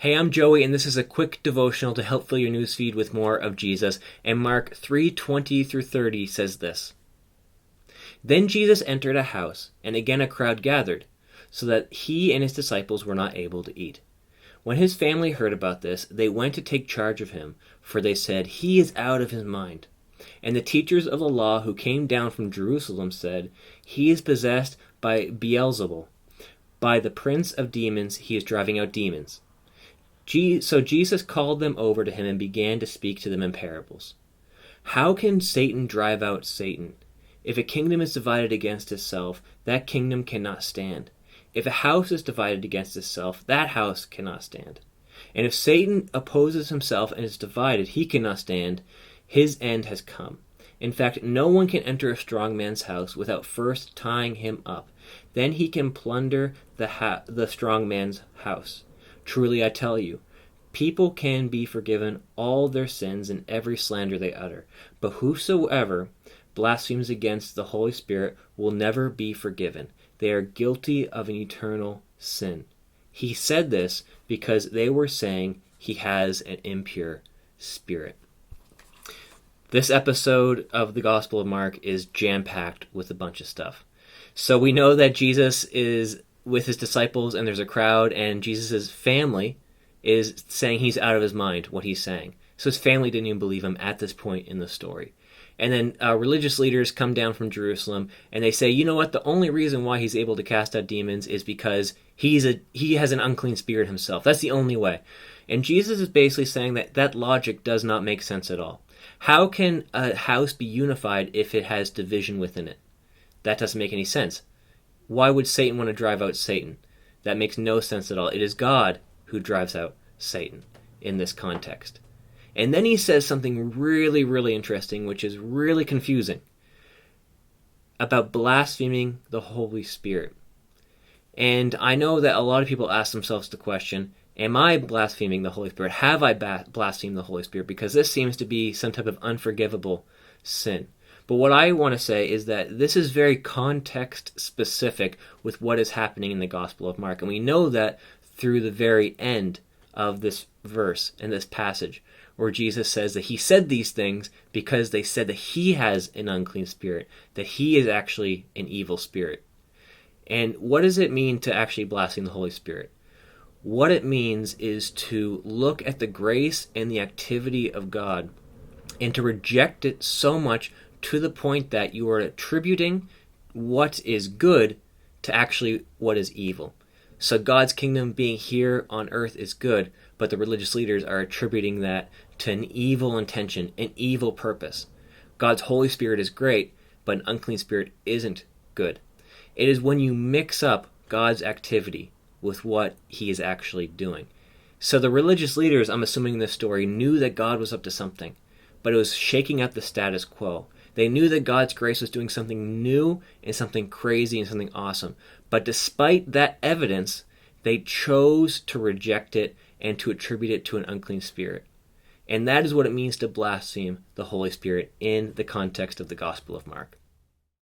Hey, I'm Joey, and this is a quick devotional to help fill your newsfeed with more of Jesus. And Mark 3:20 through 30 says this. Then Jesus entered a house, and again a crowd gathered, so that he and his disciples were not able to eat. When his family heard about this, they went to take charge of him, for they said, "He is out of his mind." And the teachers of the law who came down from Jerusalem said, "He is possessed by Beelzebul. By the prince of demons he is driving out demons." So Jesus called them over to him and began to speak to them in parables. "How can Satan drive out Satan? If a kingdom is divided against itself, that kingdom cannot stand. If a house is divided against itself, that house cannot stand. And if Satan opposes himself and is divided, he cannot stand. His end has come. In fact, no one can enter a strong man's house without first tying him up. Then he can plunder the strong man's house. Truly I tell you, people can be forgiven all their sins and every slander they utter, but whosoever blasphemes against the Holy Spirit will never be forgiven. They are guilty of an eternal sin." He said this because they were saying he has an impure spirit. This episode of the Gospel of Mark is jam-packed with a bunch of stuff. So we know that Jesus is with his disciples and there's a crowd, and Jesus' family is saying he's out of his mind, what he's saying. So his family didn't even believe him at this point in the story. And then religious leaders come down from Jerusalem and they say, you know what, the only reason why he's able to cast out demons is because he has an unclean spirit himself. That's the only way. And Jesus is basically saying that logic does not make sense at all. How can a house be unified if it has division within it? That doesn't make any sense. Why would Satan want to drive out Satan? That makes no sense at all. It is God who drives out Satan in this context. And then he says something really, really interesting, which is really confusing, about blaspheming the Holy Spirit. And I know that a lot of people ask themselves the question, am I blaspheming the Holy Spirit? Have I blasphemed the Holy Spirit? Because this seems to be some type of unforgivable sin. But what I want to say is that this is very context-specific with what is happening in the Gospel of Mark. And we know that through the very end of this verse and this passage, where Jesus says that he said these things because they said that he has an unclean spirit, that he is actually an evil spirit. And what does it mean to actually blaspheme the Holy Spirit? What it means is to look at the grace and the activity of God and to reject it so much to the point that you are attributing what is good to actually what is evil. So God's kingdom being here on earth is good, but the religious leaders are attributing that to an evil intention, an evil purpose. God's Holy Spirit is great, but an unclean spirit isn't good. It is when you mix up God's activity with what he is actually doing. So the religious leaders, I'm assuming in this story, knew that God was up to something, but it was shaking up the status quo. They knew that God's grace was doing something new and something crazy and something awesome. But despite that evidence, they chose to reject it and to attribute it to an unclean spirit. And that is what it means to blaspheme the Holy Spirit in the context of the Gospel of Mark.